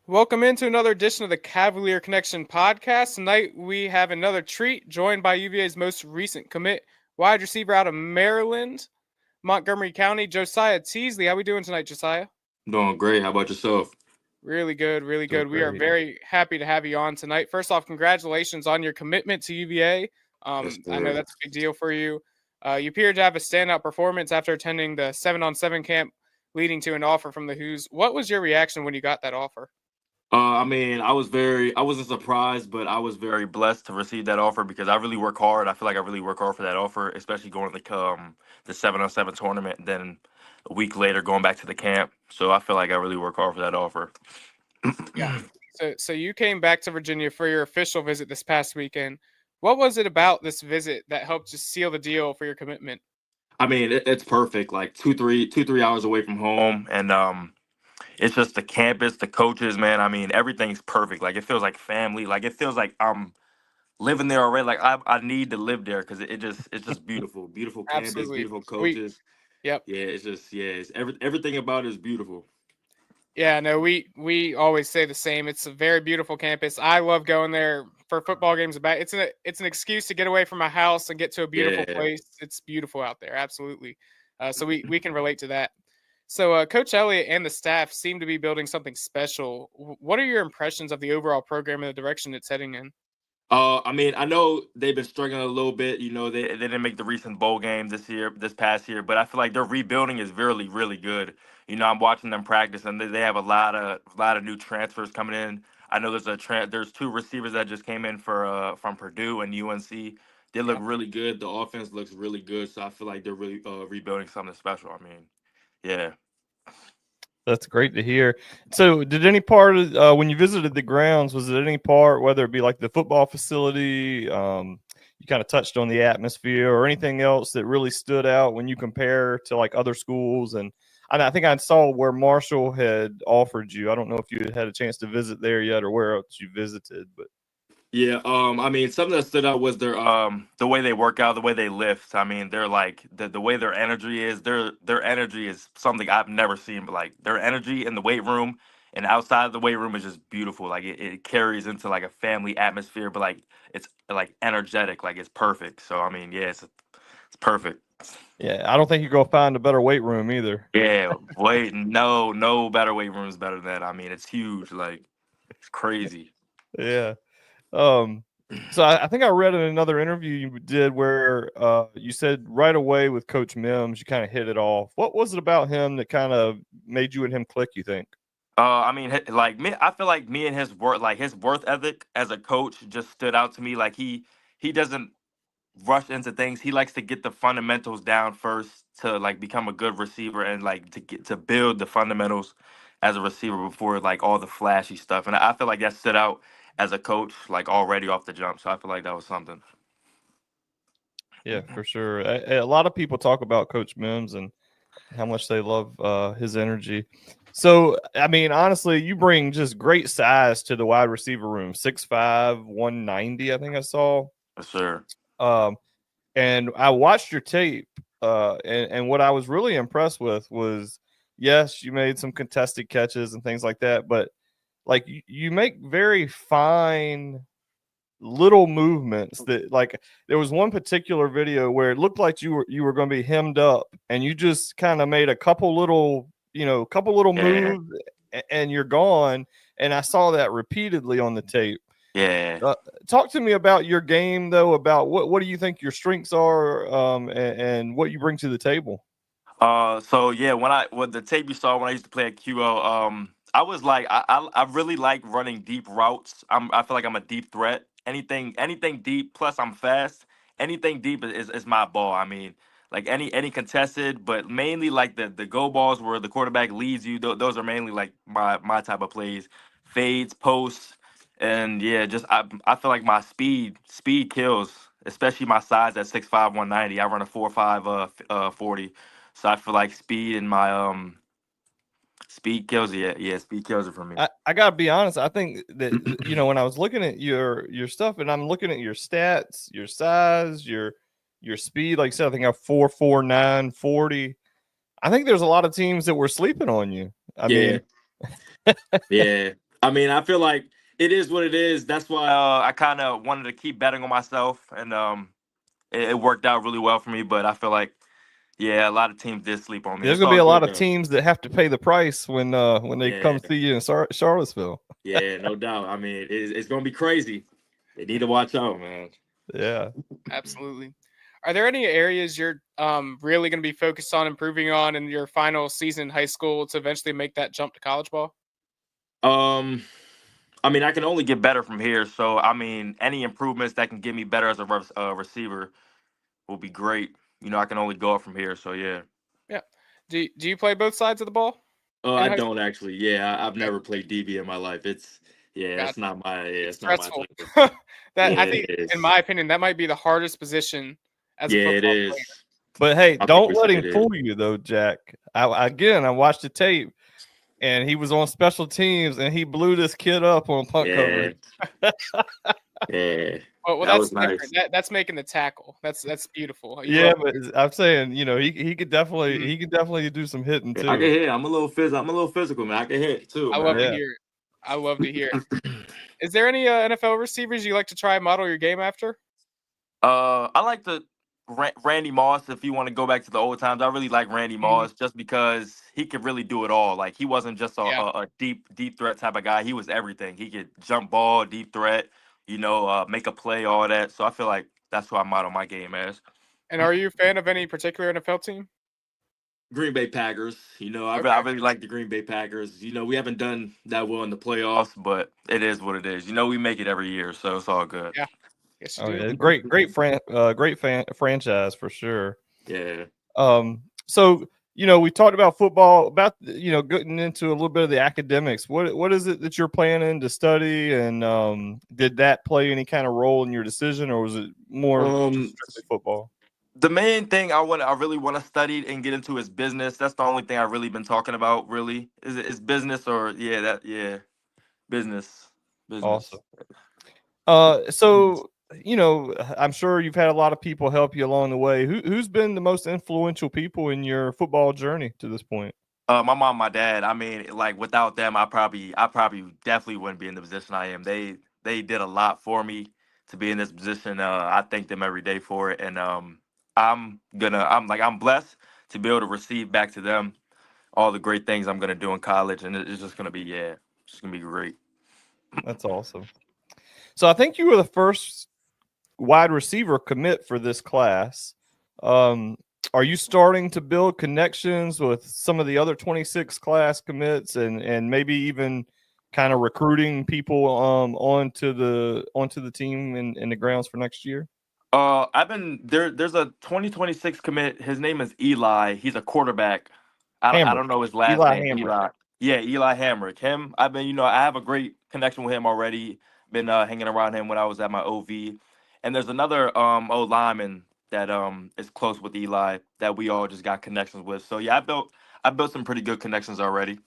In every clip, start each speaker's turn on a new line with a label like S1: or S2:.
S1: Welcome into another edition of the Cavalier Connection podcast. Tonight we have another treat, joined by UVA's most recent commit, wide receiver out of Maryland, Montgomery County, Josiah Teasley. How we doing tonight, Josiah?
S2: Doing great. How about yourself?
S1: Really good, really
S3: Doing
S1: good. We are
S3: great.
S1: very happy to have you on tonight. First off, congratulations on your commitment to UVA.
S2: Yes,
S1: I know
S2: sir.
S1: that's a big deal for you. You appeared to have a standout performance after attending the 7-on-7 camp, leading to an offer from the Who's. What was your reaction when you got that offer?
S2: I wasn't surprised, but I was very blessed to receive that offer because I really work hard. I feel like I really work hard for that offer, especially going to the 7-on-7 tournament, and then a week later going back to the camp. So I feel like I really work hard for that offer.
S1: Yeah. So you came back to Virginia for your official visit this past weekend. What was it about this visit that helped just seal the deal for your commitment?
S2: It's perfect. Like 2, 3 hours away from home, and it's just the campus, the coaches, man. I mean, everything's perfect. Like it feels like family. Like it feels like I'm living there already. Like I need to live there because it's just beautiful, beautiful campus,
S1: Absolutely.
S2: beautiful
S1: We
S2: coaches.
S1: Yep.
S2: Yeah, everything about it is beautiful.
S1: Yeah, no, we always say the same. It's a very beautiful campus. I love going there for football games. It's an excuse to get away from my house and get to a beautiful
S2: Yeah.
S1: place. It's beautiful out there, absolutely. So we can relate to that. So Coach Elliott and the staff seem to be building something special. What are your impressions of the overall program and the direction it's heading in?
S2: I know they've been struggling a little bit. You know, they didn't make the recent bowl game this past year, but I feel like their rebuilding is really, really good. You know, I'm watching them practice, and they have a lot of new transfers coming in. I know there's two receivers that just came in from Purdue and UNC. They look
S1: Yeah.
S2: really good. The offense looks really good, so I feel like they're really rebuilding something special. Yeah.
S3: That's great to hear. So, did any part of when you visited the grounds, was it any part, whether it be like the football facility, you kind of touched on the atmosphere or anything else that really stood out when you compare to like other schools? And I think I saw where Marshall had offered you. I don't know if you had a chance to visit there yet or where else you visited, but
S2: Yeah, something that stood out was the way they work out, the way they lift. I mean, they're like the way their energy is. Their energy is something I've never seen. But like their energy in the weight room and outside of the weight room is just beautiful. Like it carries into like a family atmosphere, but like it's like energetic, like it's perfect. So yeah, it's perfect.
S3: yeah, I don't think you go find a better weight room either.
S2: Yeah, wait, no better weight room is better than that. I mean, it's huge, like it's crazy.
S3: Yeah. Um, so I think I read in another interview you did where you said right away with Coach Mims, you kind of hit it off. What was it about him that kind of made you and him click, you think?
S2: Like me, I feel like me and his worth ethic as a coach just stood out to me. Like he doesn't rush into things. He likes to get the fundamentals down first to like become a good receiver and like to build the fundamentals as a receiver before like all the flashy stuff. And I feel like that stood out as a coach like already off the jump. So I feel like that was something.
S3: Yeah, for sure. A lot of people talk about Coach Mims and how much they love his energy. So, I mean, honestly, you bring just great size to the wide receiver room 6'5", 190, I think I saw.
S2: Yes, sir.
S3: Um, and I watched your tape, and what I was really impressed with was, yes, you made some contested catches and things like that, but like you make very fine little movements that like there was one particular video where it looked like you were going to be hemmed up and you just kind of made a couple little couple little
S2: Yeah.
S3: moves and you're gone, and I saw that repeatedly on the tape.
S2: Yeah.
S3: Talk to me about your game, though. About what do you think your strengths are, and what you bring to the table?
S2: So yeah, when the tape you saw when I used to play at QL, I was like, I really like running deep routes. I feel like I'm a deep threat. Anything deep. Plus, I'm fast. Anything deep is my ball. I mean, like any contested, but mainly like the go balls where the quarterback leads you. Those are mainly like my type of plays, fades, posts, and yeah, just I feel like my speed kills, especially my size at 6'5", 190. I run a 4.5 40. So I feel like speed and my speed kills it. Yeah, speed kills it for me.
S3: I gotta be honest. I think that when I was looking at your stuff and I'm looking at your stats, your size, your speed. Like I said, I think I have 4.49 40. I think there's a lot of teams that were sleeping on you. I
S2: Yeah,
S3: mean,
S2: yeah. I mean, I feel like it is what it is. That's why I kind of wanted to keep betting on myself, and it worked out really well for me. But I feel like, yeah, a lot of teams did sleep on me.
S3: There's
S2: It's
S3: gonna be
S2: all
S3: a lot
S2: good
S3: of
S2: though.
S3: teams that have to pay the price when they
S2: Yeah,
S3: come see you in Charlottesville.
S2: yeah, no doubt. I mean, it's gonna be crazy. They need to watch out, man.
S3: Yeah.
S1: Absolutely. Are there any areas you're really going to be focused on improving on in your final season in high school to eventually make that jump to college ball?
S2: Um, I mean, I can only get better from here. So, I mean, any improvements that can get me better as a receiver will be great. I can only go up from here. So, yeah.
S1: Yeah. Do you play both sides of the ball in
S2: I
S1: high
S2: don't
S1: school?
S2: actually. Yeah, I've
S1: Okay,
S2: never played DB in my life.
S1: gotcha. It's
S2: It's not my
S1: stressful.
S2: thing.
S1: That I
S2: Yeah,
S1: think,
S2: it
S1: in
S2: is.
S1: my opinion, that might be the hardest position as a
S2: Yeah, it
S1: football player.
S2: is.
S3: But hey, don't let
S2: 100%
S3: him
S2: it is.
S3: fool you though, Jack. I watched the tape and he was on special teams and he blew this kid up on punt
S2: Yeah,
S3: coverage.
S2: yeah.
S1: Well,
S2: That
S1: that's
S2: was nice.
S1: different. That's making the tackle. That's beautiful. You
S3: Yeah,
S1: love.
S3: but I'm saying, he could
S1: Mhm.
S3: definitely do some hitting
S2: I can
S3: too.
S2: hit. I'm a little physical, man. I can hit too,
S1: I love
S2: man.
S1: to
S3: Yeah.
S1: hear it. I love to hear it. Is there any NFL receivers you like to try and model your game after?
S2: I like the Randy Moss. If you want to go back to the old times, I really like Randy
S1: Mhm.
S2: Moss just because he could really do it all. Like he wasn't just
S1: Yeah.
S2: a deep threat type of guy. He was everything. He could jump ball, deep threat, make a play, all that. So I feel like that's who I model my game as.
S1: And are you a fan of any particular NFL team?
S2: Green Bay Packers. I
S1: Okay.
S2: really like the Green Bay Packers. We haven't done that well in the playoffs, but it is what it is. We make it every year, so it's all good.
S1: Yeah. Yes, you
S3: Oh
S1: do.
S3: yeah, great franchise for sure.
S2: Yeah.
S3: So we talked about football, about getting into a little bit of the academics. What is it that you're planning to study, and did that play any kind of role in your decision, or was it more just
S2: Um,
S3: strictly football?
S2: the main thing I really want to study and get into is business. That's the only thing I've really been talking about. Really, is business or business, business.
S3: Awesome. So I'm sure you've had a lot of people help you along the way. Who's been the most influential people in your football journey to this point?
S2: My mom, my dad. I mean, like without them, I probably definitely wouldn't be in the position I am. They did a lot for me to be in this position. I thank them every day for it, and I'm blessed to be able to receive back to them all the great things I'm gonna do in college, and it's just gonna be it's gonna be great.
S3: That's awesome. So I think you were the first wide receiver commit for this class. Um, are you starting to build connections with some of the other 26 class commits, and maybe even kind of recruiting people onto the team in the grounds for next year?
S2: I've been there. There's a 2026 commit. His name is Eli. He's a quarterback. I
S3: Hamrick.
S2: don't know his last
S3: Eli
S2: name.
S3: Hamrick.
S2: Eli. Yeah, Eli Hamrick. Him. I've been. I have a great connection with him already. Been hanging around him when I was at my OV. And there's another old lineman that is close with Eli that we all just got connections with. So yeah, I built some pretty good connections already.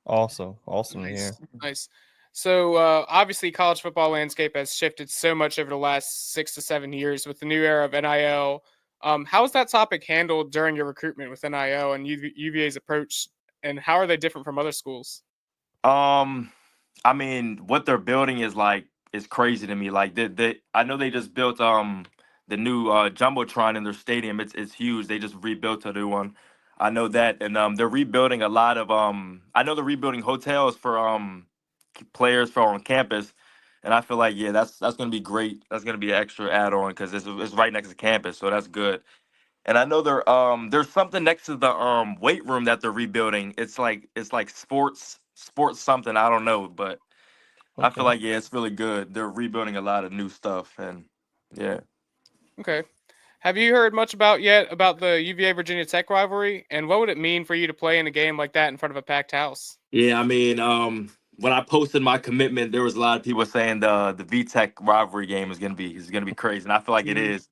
S3: Awesome to
S1: Nice.
S3: hear.
S1: Nice. So obviously, college football landscape has shifted so much over the last 6 to 7 years with the new era of NIL. How is that topic handled during your recruitment with NIL and UVA's approach, and how are they different from other schools?
S2: Um, I mean, what they're building is crazy to me. Like I know they just built the new jumbotron in their stadium. It's huge. They just rebuilt a new one. I know that, and they're rebuilding a lot of I know they're rebuilding hotels for players for on campus, and I feel like that's gonna be great. That's gonna be an extra add on because it's right next to campus, so that's good. And I know there's something next to the weight room that they're rebuilding. It's like sports something, I don't know, but I feel
S3: Okay.
S2: like it's really good. They're rebuilding a lot of new stuff, and yeah.
S1: Okay. Have you heard much about the UVA Virginia Tech rivalry, and what would it mean for you to play in a game like that in front of a packed house?
S2: Yeah, I mean, when I posted my commitment, there was a lot of people saying the VTech rivalry game is gonna be crazy, and I feel like it
S1: Mhm.
S2: is.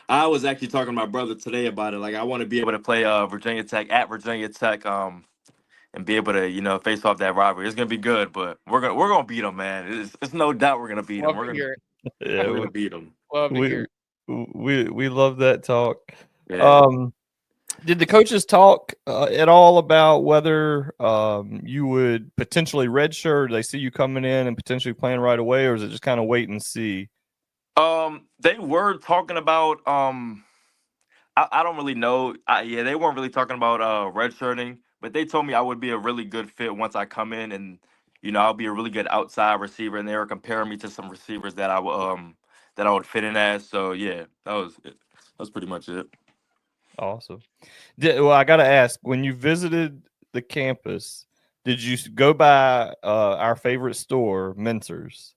S2: I was actually talking to my brother today about it. Like, I want to be able to play Virginia Tech at Virginia Tech, and be able to face off that rivalry. It's gonna be good, but we're gonna beat them, man. It's no doubt we're gonna beat them.
S1: Love
S2: We're
S1: to
S2: gonna
S1: hear it.
S2: we're
S3: Yeah,
S2: gonna beat them.
S1: Love to
S3: we
S1: hear it.
S3: we love that talk.
S2: Yeah.
S3: Um, Did the coaches talk at all about whether you would potentially redshirt? They see you coming in and potentially playing right away, or is it just kind of wait and see?
S2: They were talking about I don't really know. Yeah, they weren't really talking about redshirting, but they told me I would be a really good fit once I come in, and I'll be a really good outside receiver, and they were comparing me to some receivers that I would fit in as. So yeah, that was it. That's pretty much it.
S3: Awesome. Well, I got to ask, when you visited the campus, did you go by our favorite store, Mentor's?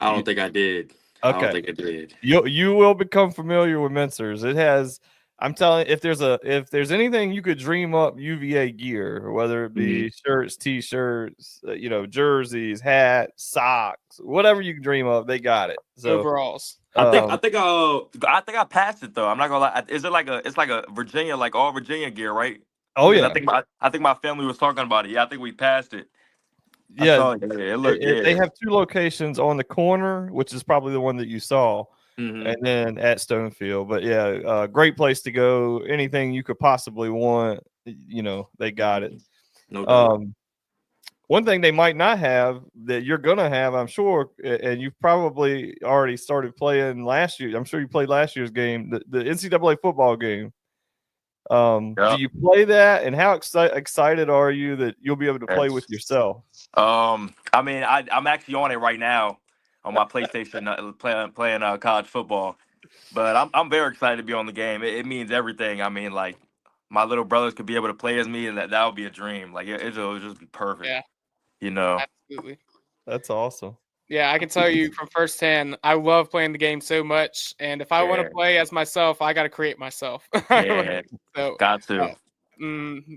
S2: I don't think I did. I don't
S3: Okay.
S2: think I did.
S3: You will become familiar with Mentor's. It has, I'm telling you, if there's anything you could dream up UVA gear, whether it be shirts, t-shirts, jerseys, hats, socks, whatever you can dream of, they got it. So
S1: overalls.
S2: I think I passed it though. I'm not gonna lie. Is it it's like a Virginia, like all Virginia gear, right?
S3: Oh
S2: Yeah.
S3: yeah.
S2: I think my family was talking about it. Yeah, I think we passed it.
S3: Yeah,
S2: It looked
S3: they have 2 locations on the corner, which is probably the one that you saw, and then at Stonefield. But yeah, great place to go. Anything you could possibly want, they got it.
S2: No doubt.
S3: One thing they might not have that you're gonna have, I'm sure, and you've probably already started playing last year. I'm sure you played last year's game, the NCAA football game. Do you play that, and how excited are you that you'll be able to play with yourself?
S2: I mean, I'm actually on it right now on my PlayStation, playing college football. But I'm very excited to be on the game. It means everything. I mean, like my little brothers could be able to play as me, and that would be a dream. Like it'll just be perfect.
S1: Yeah, absolutely.
S3: That's awesome.
S1: Yeah, I can tell you from firsthand, I love playing the game so much, and if I want to play as myself, I got to create myself.
S2: Yeah,
S1: so
S2: got to.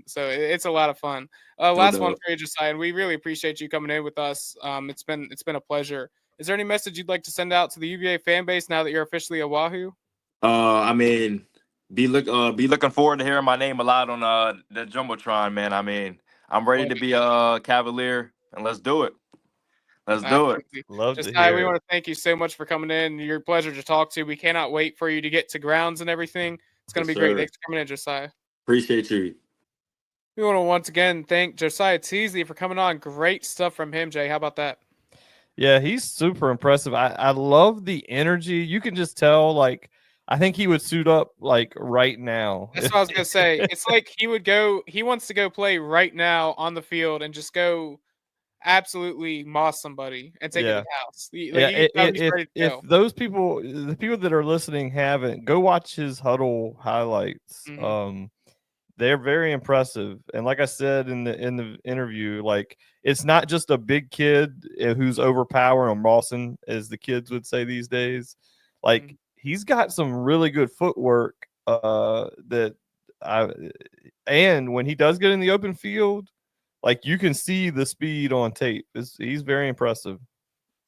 S1: So it's a lot of fun. Last one for you, Josiah, and we really appreciate you coming in with us. It's been a pleasure. Is there any message you'd like to send out to the UVA fan base now that you're officially a Wahoo?
S2: I mean, be looking forward to hearing my name a lot on the jumbotron, man. I mean, I'm ready to be a Cavalier, and let's do it. Let's do it.
S3: Love to
S1: Josiah,
S3: hear
S1: we
S3: it.
S1: want to thank you so much for coming in. You're a pleasure to talk to. We cannot wait for you to get to grounds and everything. It's going to be great. Thanks for coming in, Josiah.
S2: Appreciate you.
S1: We want to once again thank Josiah Teasley for coming on. Great stuff from him, Jay. How about that?
S3: Yeah, he's super impressive. I love the energy. You can just tell, like, I think he would suit up like right now.
S1: That's what I was gonna say. It's like he wants to go play right now on the field and just go absolutely moss somebody and take it to the house.
S3: If those people, the people that are listening haven't, go watch his huddle highlights. They're very impressive. And like I said in the interview, like, it's not just a big kid who's overpowering or mossing, as the kids would say these days. Like, he's got some really good footwork and when he does get in the open field, like, you can see the speed on tape. He's very impressive.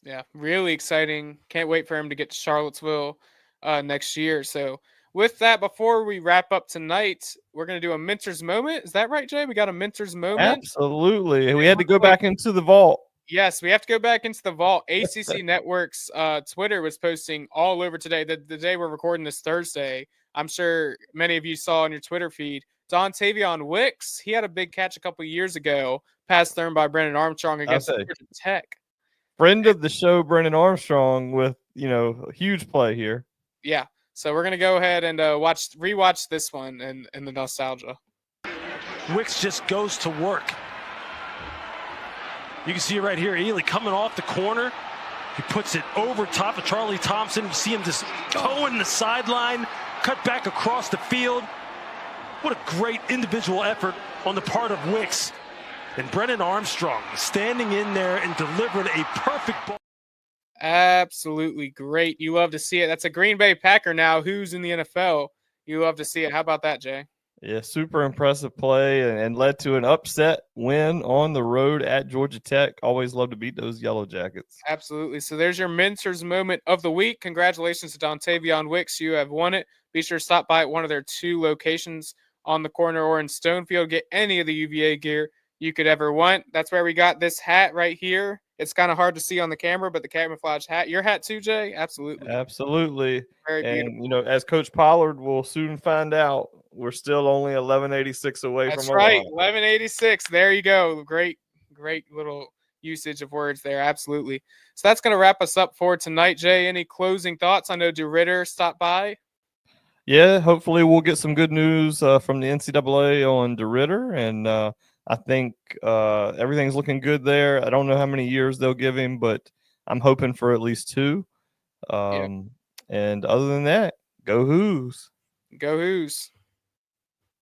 S1: Yeah, really exciting. Can't wait for him to get to Charlottesville next year. So with that, before we wrap up tonight, we're going to do a Mentor's Moment. Is that right, Jay? We got a Mentor's Moment?
S3: Absolutely. We had to go back into the vault.
S1: Yes, we have to go back into the vault. ACC Network's Twitter was posting all over today. The day we're recording this Thursday, I'm sure many of you saw on your Twitter feed, Dontavion Wicks, he had a big catch a couple years ago, pass thrown by Brennan Armstrong against Georgia Tech.
S3: Friend of the show, Brennan Armstrong, with, a huge play here.
S1: Yeah. So we're going to go ahead and rewatch this one and the nostalgia.
S4: Wicks just goes to work. You can see it right here. Ely coming off the corner. He puts it over top of Charlie Thompson. You see him just toeing the sideline, cut back across the field. What a great individual effort on the part of Wicks. And Brennan Armstrong standing in there and delivering a perfect ball.
S1: Absolutely great. You love to see it. That's a Green Bay Packer now who's in the NFL. You love to see it. How about that, Jay?
S3: Yeah, super impressive play and led to an upset win on the road at Georgia Tech. Always love to beat those Yellow Jackets.
S1: Absolutely. So there's your Mentor's Moment of the week. Congratulations to Dontavion Wicks. You have won it. Be sure to stop by at one of their 2 locations on the corner or in Stonefield. Get any of the UVA gear you could ever want. That's where we got this hat right here. It's kind of hard to see on the camera, but the camouflage hat. Your hat too, Jay? Absolutely.
S3: Absolutely.
S1: Very beautiful.
S3: And, as Coach Pollard will soon find out, we're still only 1186 away
S1: That's
S3: from
S1: right,
S3: Omaha.
S1: 1186. There you go. Great little usage of words there. Absolutely. So that's going to wrap us up for tonight. Jay, any closing thoughts? I know DeRitter stopped by.
S3: Yeah, hopefully we'll get some good news from the NCAA on DeRitter, and I think everything's looking good there. I don't know how many years they'll give him, but I'm hoping for at least 2. And other than that, go Hoos.
S1: Go Hoos.